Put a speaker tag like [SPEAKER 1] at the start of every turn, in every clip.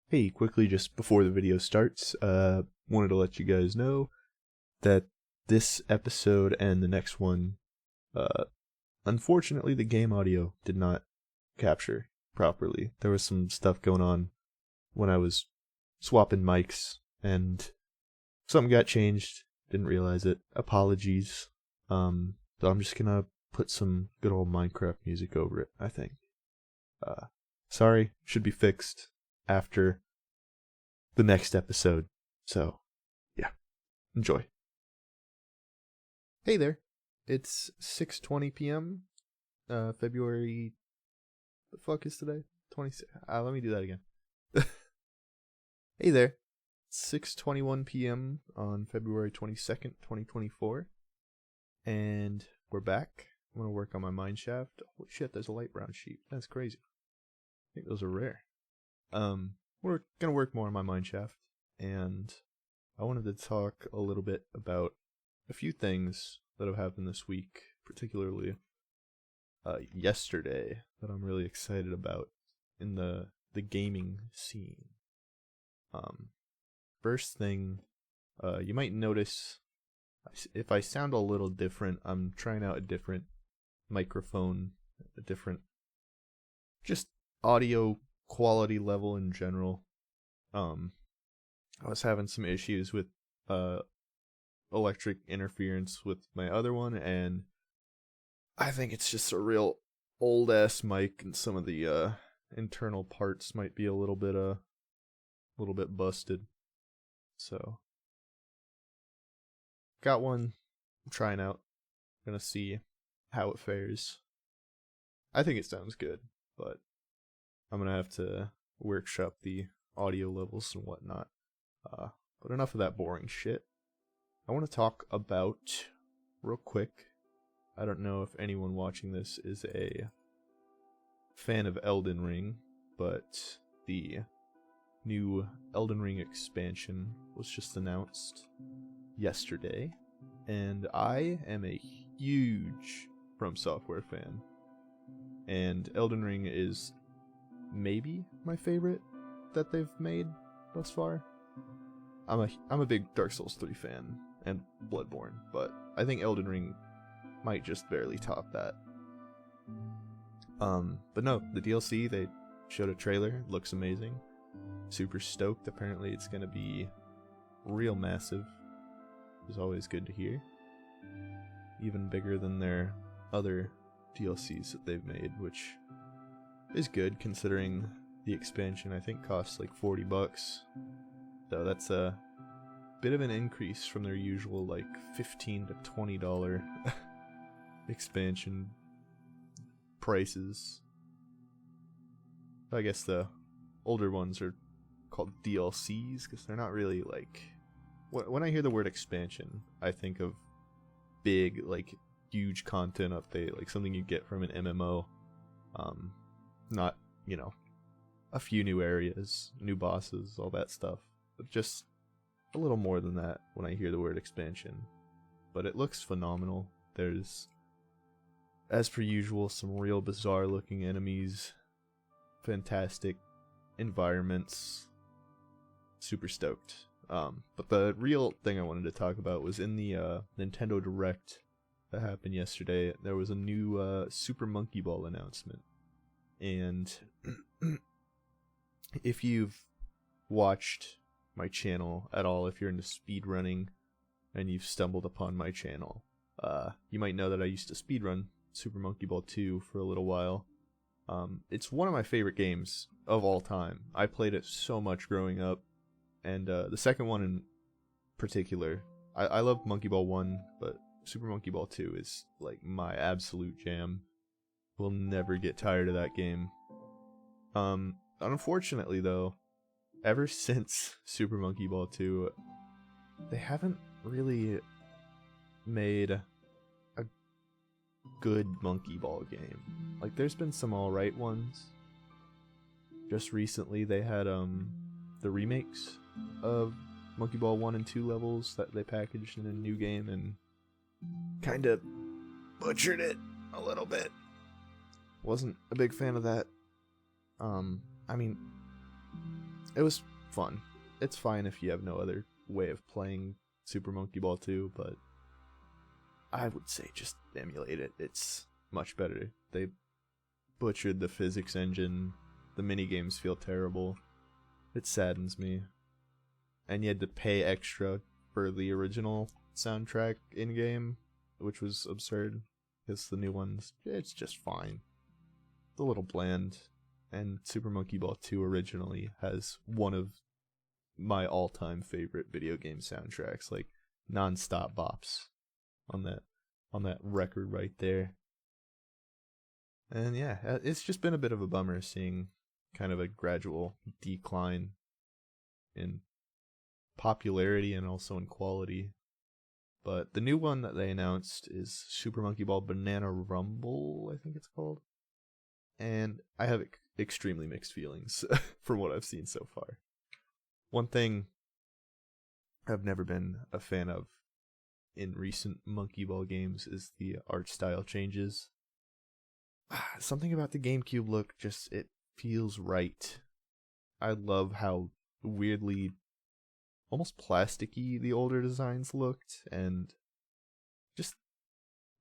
[SPEAKER 1] Hey, quickly, just before the video starts, wanted to let you guys know that this episode and the next one, uh, unfortunately, the game audio did not capture properly. There was some stuff going on when I was swapping mics, and something got changed. Didn't realize it. Apologies. So I'm just gonna put some good old Minecraft music over it, I think. Sorry, should be fixed after the next episode. So, yeah, enjoy. Hey there. It's 6:20 p.m. February. The fuck is today? 26. Let me do that again. Hey there. 6:21 p.m. on February 22nd, 2024. And we're back. I'm going to work on my mine shaft. Holy shit, there's a light brown sheep. That's crazy. I think those are rare. We're going to work more on my mine shaft. And I wanted to talk a little bit about a few things that have happened this week, particularly yesterday, that I'm really excited about in the gaming scene. First thing, you might notice if I sound a little different, I'm trying out a different microphone, a different just audio quality level in general. I was having some issues with electric interference with my other one, and I think it's just a real old ass mic, and some of the internal parts might be a little bit busted. So got one, I'm trying out, gonna see how it fares. I think it sounds good, but I'm gonna have to workshop the audio levels and whatnot. But enough of that boring shit. I want to talk about, real quick, I don't know if anyone watching this is a fan of Elden Ring, but the new Elden Ring expansion was just announced yesterday, and I am a huge From Software fan, and Elden Ring is maybe my favorite that they've made thus far. I'm a big Dark Souls 3 fan and Bloodborne, but I think Elden Ring might just barely top that. But no, the DLC, they showed a trailer, looks amazing. Super stoked. Apparently it's gonna be real massive. It's always good to hear. Even bigger than their other DLCs that they've made, which is good considering the expansion I think costs like $40. So that's a bit of an increase from their usual like $15 to $20 expansion prices. I guess the older ones are called DLCs because they're not really like... When I hear the word expansion, I think of big, like, huge content update, like something you get from an MMO. Not, a few new areas, new bosses, all that stuff. But just a little more than that when I hear the word expansion. But it looks phenomenal. There's, as per usual, some real bizarre looking enemies. Fantastic environments. Super stoked. But the real thing I wanted to talk about was in the Nintendo Direct that happened yesterday. There was a new Super Monkey Ball announcement. And if you've watched my channel at all, if you're into speedrunning and you've stumbled upon my channel, you might know that I used to speedrun Super Monkey Ball 2 for a little while. It's one of my favorite games of all time. I played it so much growing up, and the second one in particular, I love Monkey Ball 1, but Super Monkey Ball 2 is like my absolute jam. Will never get tired of that game. Unfortunately though, ever since Super Monkey Ball 2, they haven't really made a good Monkey Ball game. Like, there's been some alright ones. Just recently they had the remakes of Monkey Ball 1 and 2 levels that they packaged in a new game and kinda butchered it a little bit. Wasn't a big fan of that. I mean, it was fun. It's fine if you have no other way of playing Super Monkey Ball 2, but I would say just emulate it. It's much better. They butchered the physics engine. The minigames feel terrible. It saddens me. And you had to pay extra for the original soundtrack in-game, which was absurd. Because the new ones, it's just fine. It's a little bland. And Super Monkey Ball 2 originally has one of my all-time favorite video game soundtracks, like non-stop bops on that record right there. And yeah, it's just been a bit of a bummer seeing kind of a gradual decline in popularity and also in quality. But the new one that they announced is Super Monkey Ball Banana Rumble, I think it's called. And I have extremely mixed feelings from what I've seen so far. One thing I've never been a fan of in recent Monkey Ball games is the art style changes. Something about the GameCube look it feels right. I love how weirdly almost plasticky the older designs looked, and just,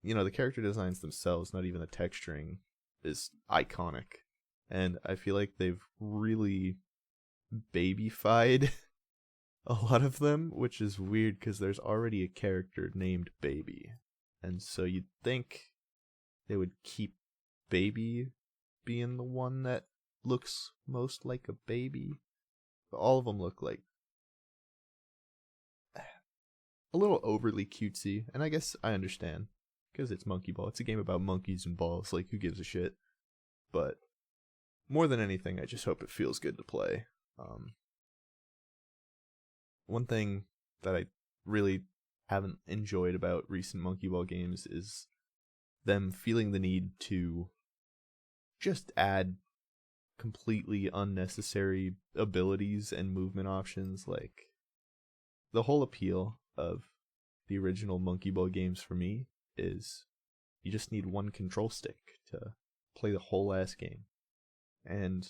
[SPEAKER 1] the character designs themselves, not even the texturing, is iconic. And I feel like they've really babyfied a lot of them, which is weird because there's already a character named Baby. And so you'd think they would keep Baby being the one that looks most like a baby. But all of them look like a little overly cutesy, and I guess I understand, because it's Monkey Ball. It's a game about monkeys and balls, like, who gives a shit? But more than anything, I just hope it feels good to play. One thing that I really haven't enjoyed about recent Monkey Ball games is them feeling the need to just add completely unnecessary abilities and movement options. Like, the whole appeal of the original Monkey Ball games for me is you just need one control stick to play the whole ass game. And,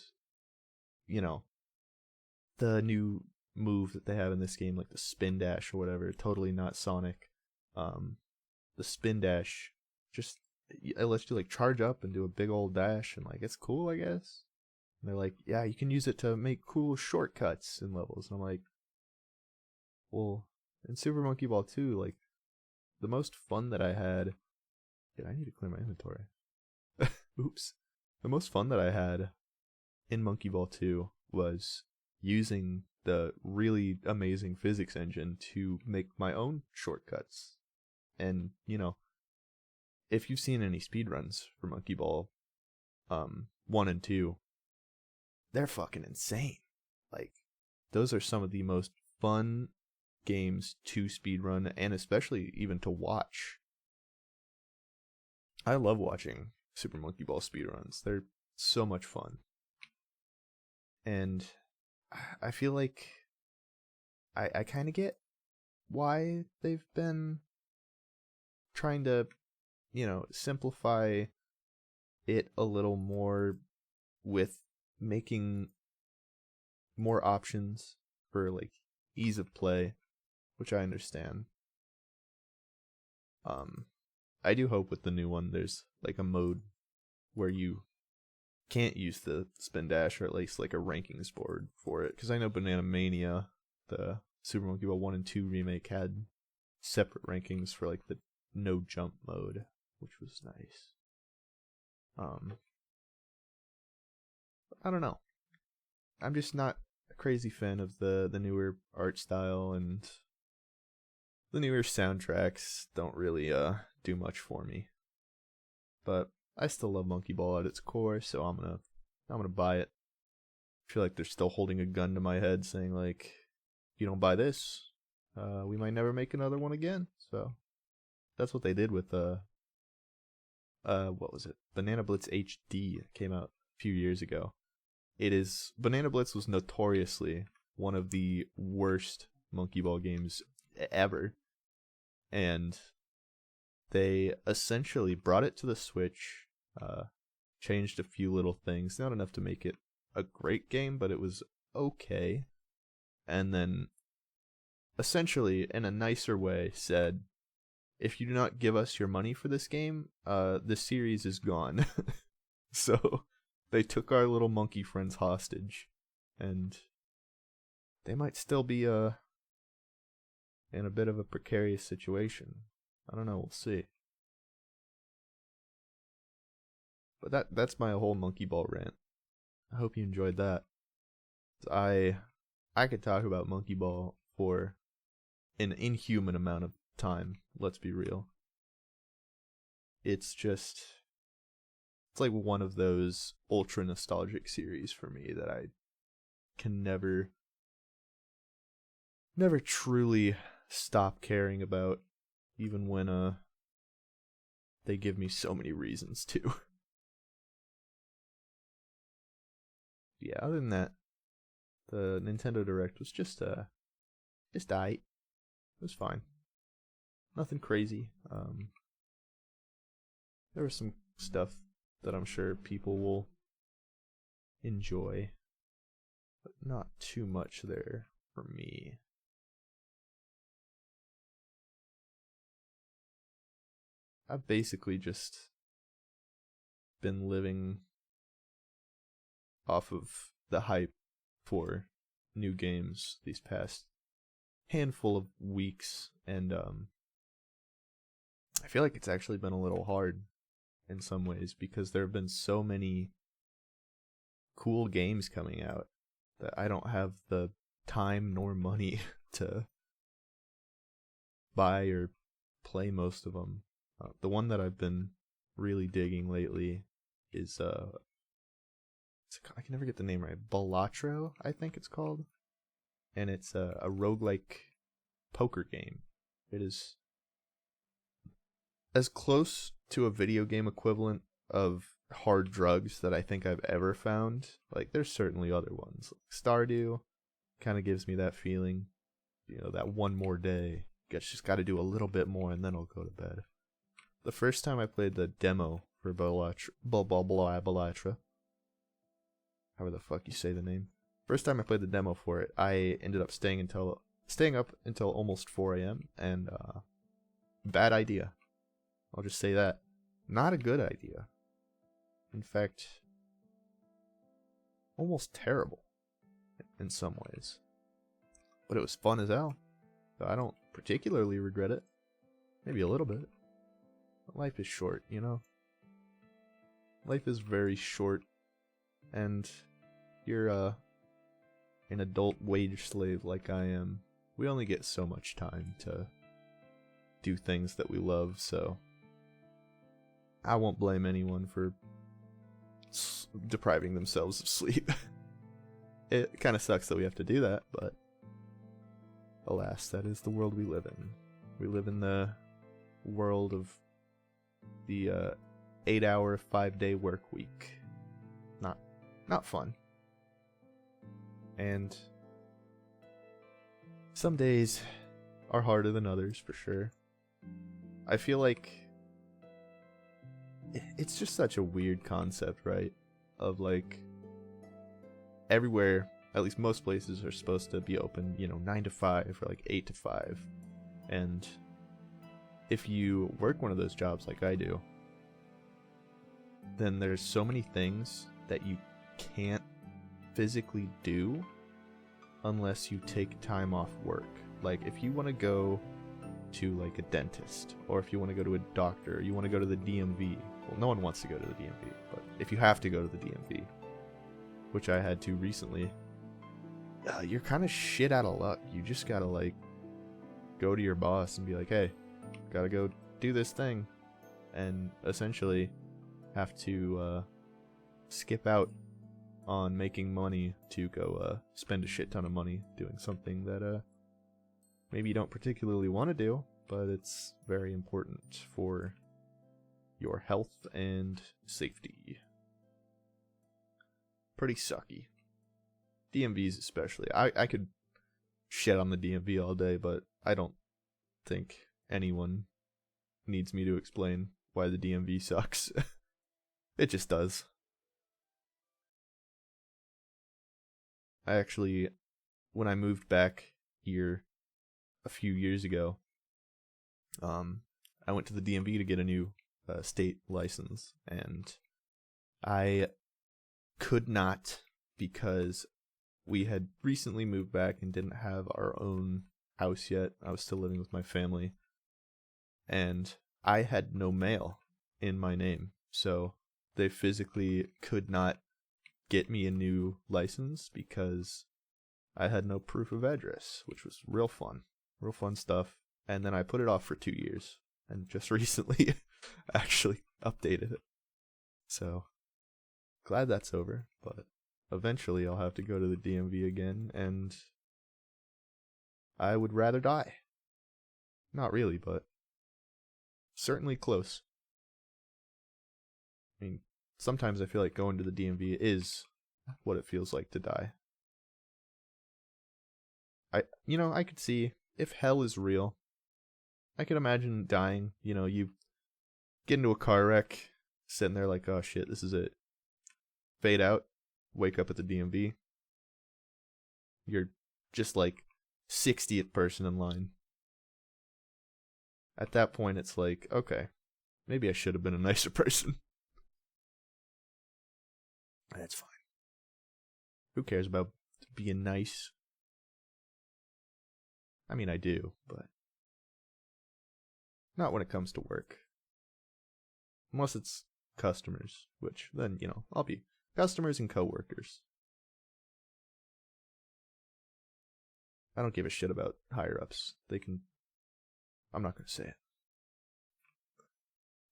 [SPEAKER 1] the new move that they have in this game, like the spin dash or whatever, totally not Sonic. The spin dash just, it lets you like charge up and do a big old dash, and like, it's cool, I guess. And they're like, yeah, you can use it to make cool shortcuts in levels. And I'm like, well, in Super Monkey Ball 2, like, the most fun that I had... I need to clear my inventory. Oops. The most fun that I had in Monkey Ball 2 was using the really amazing physics engine to make my own shortcuts. And, if you've seen any speedruns for Monkey Ball 1 and 2, they're fucking insane. Like, those are some of the most fun games to speedrun, and especially even to watch. I love watching Super Monkey Ball speedruns. They're so much fun. And I feel like I kind of get why they've been trying to, simplify it a little more with making more options for, like, ease of play, which I understand. I do hope with the new one there's like a mode where you can't use the spin dash, or at least like a rankings board for it, because I know Banana Mania, the Super Monkey Ball 1 and 2 remake, had separate rankings for like the no jump mode, which was nice. I don't know. I'm just not a crazy fan of the newer art style, and the newer soundtracks don't really do much for me. But I still love Monkey Ball at its core, so I'm gonna buy it. I feel like they're still holding a gun to my head saying, like, if you don't buy this, we might never make another one again. So that's what they did with what was it? Banana Blitz HD came out a few years ago. Banana Blitz was notoriously one of the worst Monkey Ball games ever. And they essentially brought it to the Switch, changed a few little things, not enough to make it a great game, but it was okay, and then essentially in a nicer way said, if you do not give us your money for this game, the series is gone. So they took our little monkey friends hostage, and they might still be in a bit of a precarious situation. I don't know, we'll see. But that's my whole monkey ball rant. I hope you enjoyed that. I could talk about monkey ball for an inhuman amount of time, let's be real. It's like one of those ultra nostalgic series for me that I can never truly stop caring about, even when they give me so many reasons to. Yeah, other than that, the Nintendo Direct was just aight. It was fine. Nothing crazy. There was some stuff that I'm sure people will enjoy, but not too much there for me. I've basically just been living off of the hype for new games these past handful of weeks, and I feel like it's actually been a little hard in some ways because there have been so many cool games coming out that I don't have the time nor money to buy or play most of them. The one that I've been really digging lately is I can never get the name right. Balatro, I think it's called, and it's a roguelike poker game. It is as close to a video game equivalent of hard drugs that I think I've ever found. Like, there's certainly other ones. Like Stardew kind of gives me that feeling. You know, that one more day. Just got to do a little bit more and then I'll go to bed. The first time I played the demo for Balatra, however the fuck you say the name. First time I played the demo for it, I ended up staying up until almost 4 a.m. and bad idea. I'll just say that. Not a good idea. In fact, almost terrible in some ways. But it was fun as hell. So I don't particularly regret it. Maybe a little bit. But life is short, you know? Life is very short. And you're an adult wage slave like I am. We only get so much time to do things that we love, so I won't blame anyone for depriving themselves of sleep. It kind of sucks that we have to do that, but alas, that is the world we live in. We live in the world of the 8-hour, 5-day work week. Not fun. And some days are harder than others, for sure. I feel like it's just such a weird concept, right? Of like, everywhere, at least most places, are supposed to be open, 9 to 5 or like 8 to 5. And if you work one of those jobs like I do, then there's so many things that you can't physically do unless you take time off work. Like, if you want to go to like a dentist, or if you want to go to a doctor, or you want to go to the DMV. Well, no one wants to go to the DMV, but if you have to go to the DMV, which I had to recently, you're kind of shit out of luck. You just gotta like go to your boss and be like, hey, gotta go do this thing, and essentially have to skip out on making money to go spend a shit ton of money doing something that maybe you don't particularly want to do, but it's very important for your health and safety. Pretty sucky. DMVs especially. I could shit on the DMV all day, but I don't think anyone needs me to explain why the DMV sucks. It just does. I actually, when I moved back here a few years ago, I went to the DMV to get a new state license, and I could not, because we had recently moved back and didn't have our own house yet. I was still living with my family, and I had no mail in my name, so they physically could not get me a new license because I had no proof of address, which was real fun stuff. And then I put it off for 2 years, and just recently actually updated it. So glad that's over, but eventually I'll have to go to the DMV again, and I would rather die. Not really, but certainly close. I mean, sometimes I feel like going to the DMV is what it feels like to die. I could see if hell is real, I could imagine dying. You get into a car wreck, sitting there like, oh shit, this is it. Fade out, wake up at the DMV. You're just like 60th person in line. At that point, it's like, okay, maybe I should have been a nicer person. That's fine. Who cares about being nice? I mean, I do, but not when it comes to work. Unless it's customers, which then, I'll be customers and coworkers. I don't give a shit about higher ups. I'm not going to say it.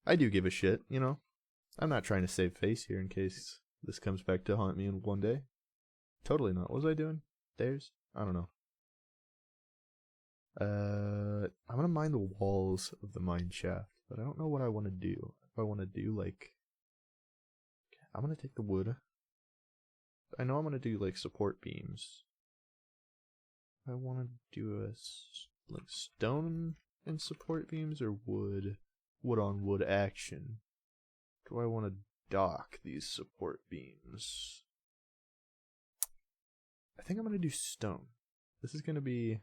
[SPEAKER 1] I do give a shit, I'm not trying to save face here in case this comes back to haunt me in one day. Totally not. What was I doing? Stairs? I don't know. I'm gonna mine the walls of the mine shaft, but I don't know what I want to do. If I want to do I'm gonna take the wood. I know I'm gonna do support beams. I want to do stone and support beams, or wood on wood action. Do I want to dock these support beams? I think I'm gonna do stone. This is gonna be.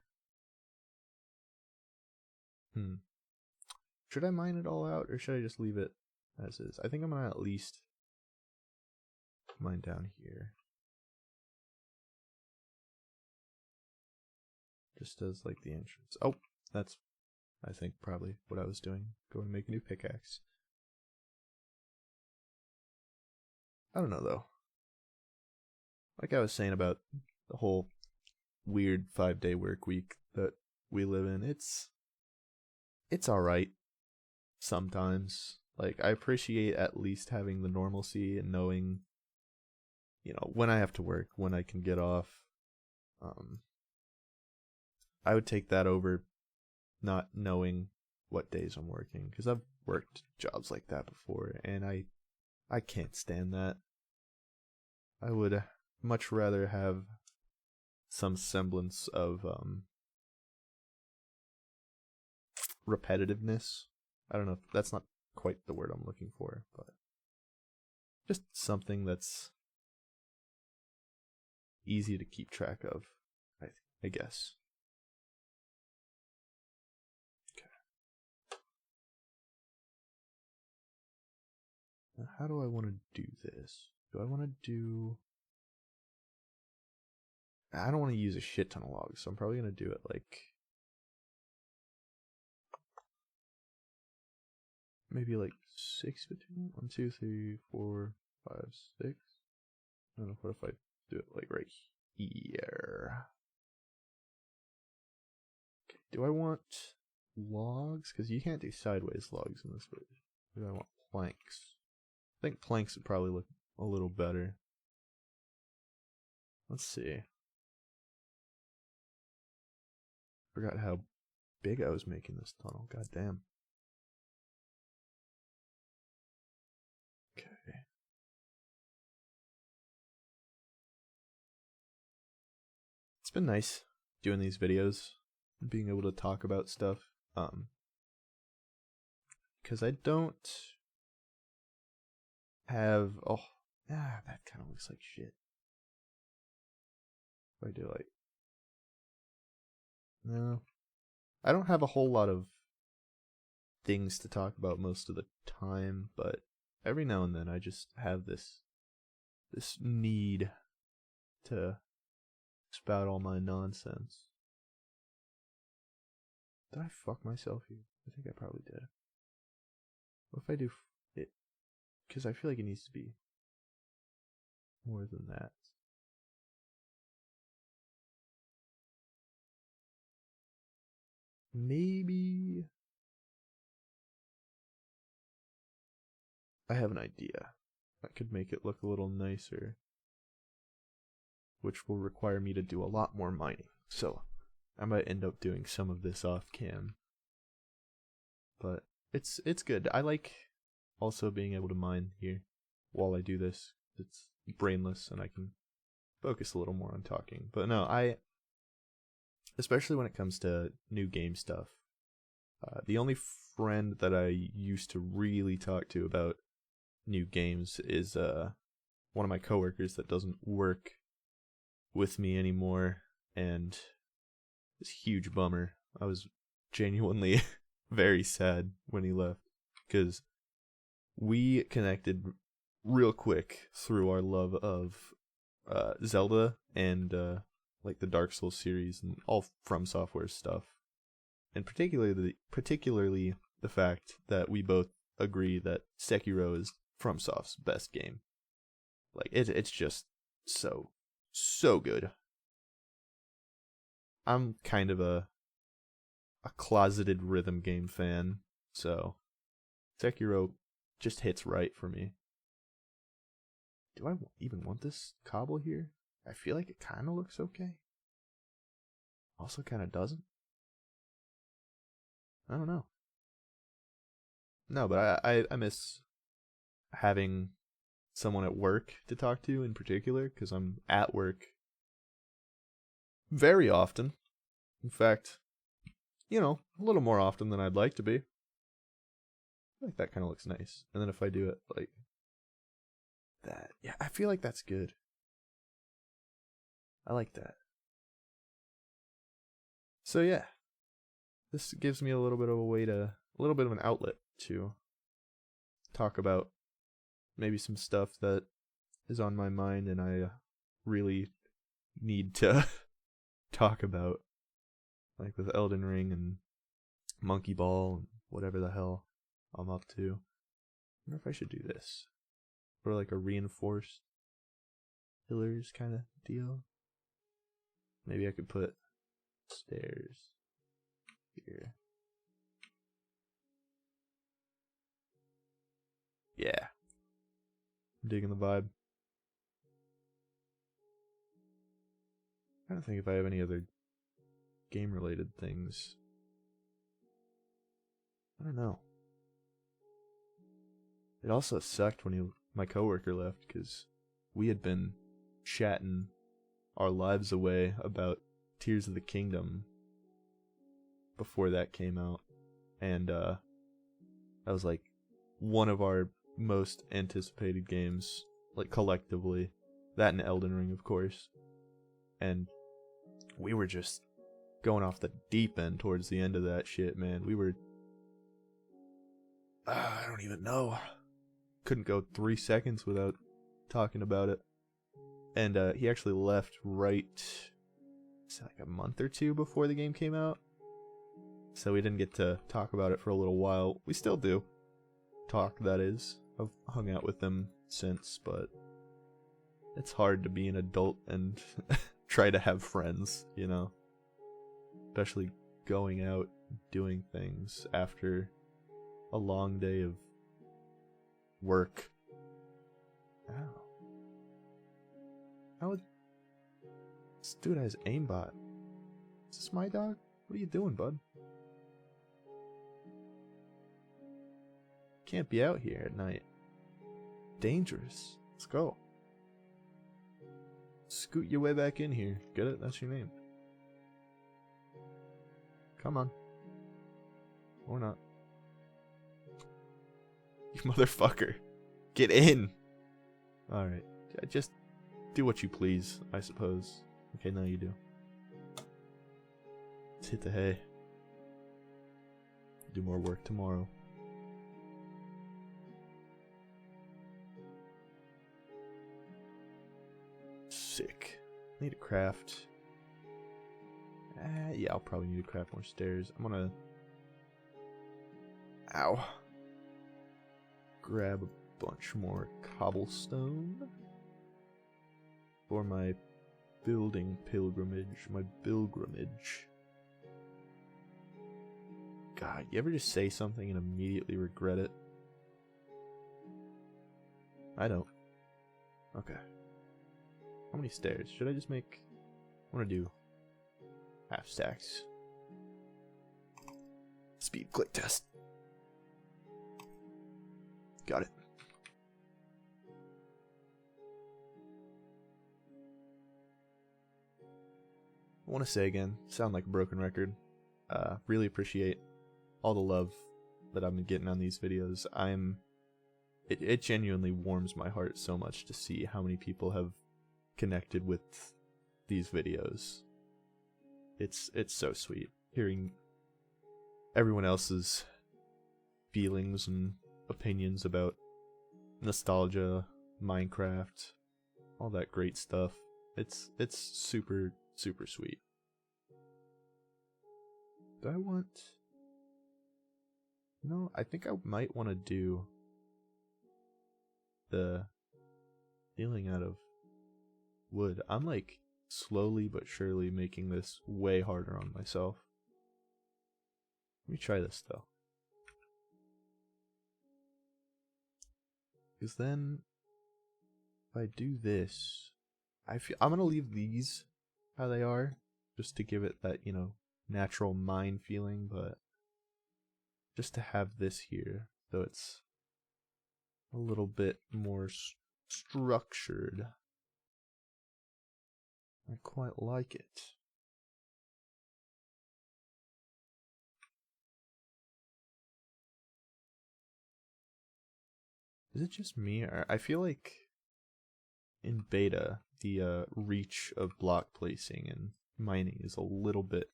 [SPEAKER 1] Should I mine it all out, or should I just leave it as is? I think I'm gonna at least mine down here. Just as the entrance. Oh, that's, I think, probably what I was doing. Going to make a new pickaxe. I don't know, though. Like I was saying about the whole weird 5-day work week that we live in, it's alright sometimes. I appreciate at least having the normalcy and knowing, when I have to work, when I can get off. I would take that over not knowing what days I'm working, because I've worked jobs like that before, and I can't stand that. I would much rather have some semblance of repetitiveness. I don't know, that's not quite the word I'm looking for, but just something that's easy to keep track of, I guess. How do I want to do this? Do I want to do... I don't want to use a shit ton of logs, so I'm probably going to do it maybe 6 between 1, 2, 3, 4, 5, 6. I don't know, what if I do it right here? Okay, do I want logs? Because you can't do sideways logs in this version. Do I want planks? I think planks would probably look a little better. Let's see. Forgot how big I was making this tunnel. God damn. Okay. It's been nice doing these videos, being able to talk about stuff. Because I don't have... that kind of looks like shit. If I do like... No. I don't have a whole lot of things to talk about most of the time, but every now and then I just have this need to spout all my nonsense. Did I fuck myself here? I think I probably did. What if I do it? Because I feel like it needs to be more than that. Maybe I have an idea. I could make it look a little nicer, which will require me to do a lot more mining. So I might end up doing some of this off cam. But it's good. I like also being able to mine here while I do this. It's brainless and I can focus a little more on talking. But no, especially when it comes to new game stuff, the only friend that I used to really talk to about new games is one of my coworkers that doesn't work with me anymore, and it's a huge bummer. I was genuinely very sad when he left, because we connected real quick through our love of Zelda and like the Dark Souls series and all From Software stuff, and particularly the fact that we both agree that Sekiro is FromSoft's best game. Like it's just so good. I'm kind of a closeted rhythm game fan, so Sekiro just hits right for me. Do I even want this cobble here? I feel like it kind of looks okay. Also kind of doesn't. I don't know. No, but I miss having someone at work to talk to in particular, because I'm at work very often. In fact, a little more often than I'd like to be. I feel like that kind of looks nice. And then if I do it like that, yeah, I feel like that's good. I like that. So yeah, this gives me a little bit of an outlet to talk about maybe some stuff that is on my mind and I really need to talk about, like with Elden Ring and Monkey Ball and whatever the hell I'm up to. I wonder if I should do this for like a reinforced pillars kind of deal. Maybe I could put stairs here. Yeah. I'm digging the vibe. I don't think if I have any other game related things. I don't know. It also sucked when my coworker left, because we had been chatting our lives away about Tears of the Kingdom before that came out, and that was like one of our most anticipated games, like collectively. That and Elden Ring, of course. And we were just going off the deep end towards the end of that shit, man. We were I don't even know. Couldn't go 3 seconds without talking about it. And he actually left right, like a month or two before the game came out. So we didn't get to talk about it for a little while. We still do talk, that is. I've hung out with them since, but it's hard to be an adult and try to have friends, Especially going out, doing things after a long day of work. Ow. This dude has aimbot. Is this my dog? What are you doing, bud? Can't be out here at night. Dangerous. Let's go. Scoot your way back in here. Get it? That's your name. Come on. Or not. You motherfucker. Get in! Alright. Just do what you please, I suppose. Okay, now you do. Let's hit the hay. Do more work tomorrow. Sick. Need to craft. Yeah, I'll probably need to craft more stairs. I'm gonna... Ow. Grab a bunch more cobblestone for my building pilgrimage, my pilgrimage. God, you ever just say something and immediately regret it? I don't. Okay. How many stairs? Should I just make... I want to do half stacks. Speed click test. Got it. I want to say again, sound like a broken record. Really appreciate all the love that I've been getting on these videos. It genuinely warms my heart so much to see how many people have connected with these videos. It's so sweet hearing everyone else's feelings and opinions about nostalgia, Minecraft, all that great stuff. It's super sweet. Do I want... No, I think I might want to do the healing out of wood. I'm like slowly but surely making this way harder on myself. Let me try this though. Because then if I do this, I'm gonna leave these how they are just to give it that, you know, natural mine feeling, but just to have this here so it's a little bit more structured. I quite like it. Is it just me, or I feel like in beta the reach of block placing and mining is a little bit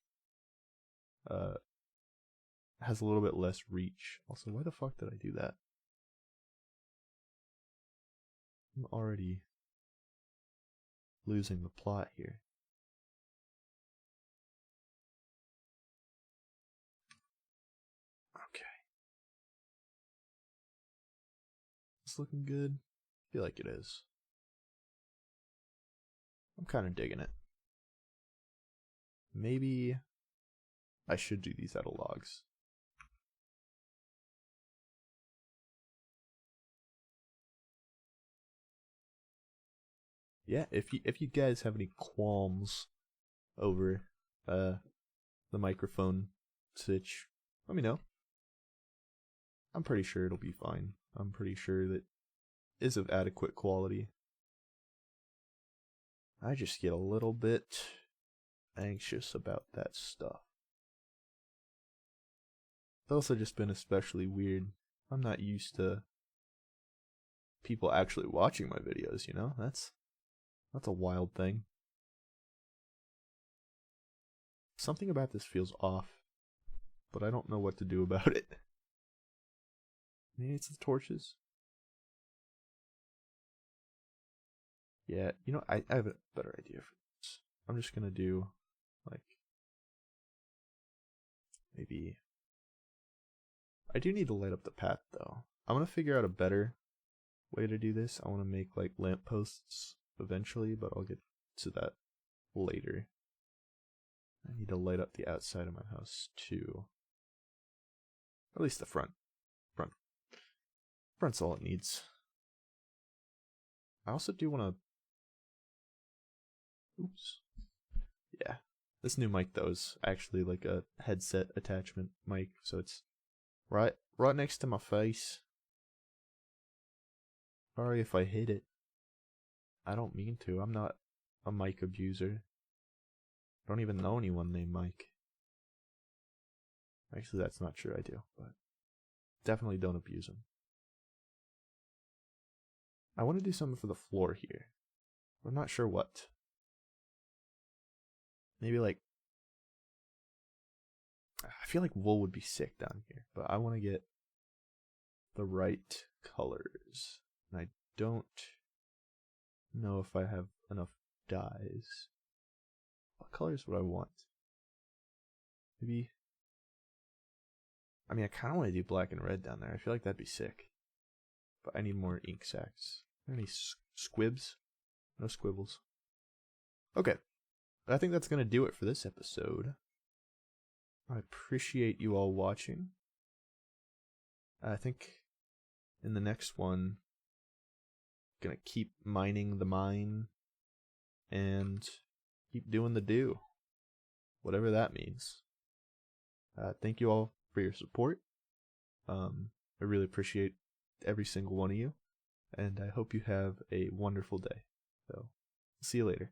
[SPEAKER 1] has a little bit less reach. Also, why the fuck did I do that? I'm already losing the plot here. Okay. It's looking good. I feel like it is. I'm kind of digging it. Maybe I should do these out of logs. Yeah, if you guys have any qualms over the microphone sitch, let me know. I'm pretty sure it'll be fine. I'm pretty sure that is of adequate quality. I just get a little bit anxious about that stuff. It's also just been especially weird. I'm not used to people actually watching my videos, you know? That's a wild thing. Something about this feels off, but I don't know what to do about it. Maybe it's the torches? Yeah, you know, I have a better idea for this. I'm just gonna do, like, maybe... I do need to light up the path, though. I'm gonna figure out a better way to do this. I want to make, like, lampposts eventually, but I'll get to that later. I need to light up the outside of my house, too. At least the front. Front's all it needs. I also do want to... Oops. Yeah. This new mic, though, is actually like a headset attachment mic, so it's right next to my face. Sorry if I hit it. I don't mean to. I'm not a mic abuser. I don't even know anyone named Mike. Actually, that's not true. I do, but definitely don't abuse them. I want to do something for the floor here. I'm not sure what. maybe like, I feel like wool would be sick down here, but I want to get the right colors. And I don't know if I have enough dyes. What colors would I want? Maybe, I mean, I kind of want to do black and red down there. I feel like that'd be sick. But I need more ink sacs. Are there any squibs? No squibbles. Okay. I think that's going to do it for this episode. I appreciate you all watching. I think in the next one, I'm going to keep mining the mine and keep doing the do. Whatever that means. Thank you all for your support. I really appreciate every single one of you. And I hope you have a wonderful day. So, see you later.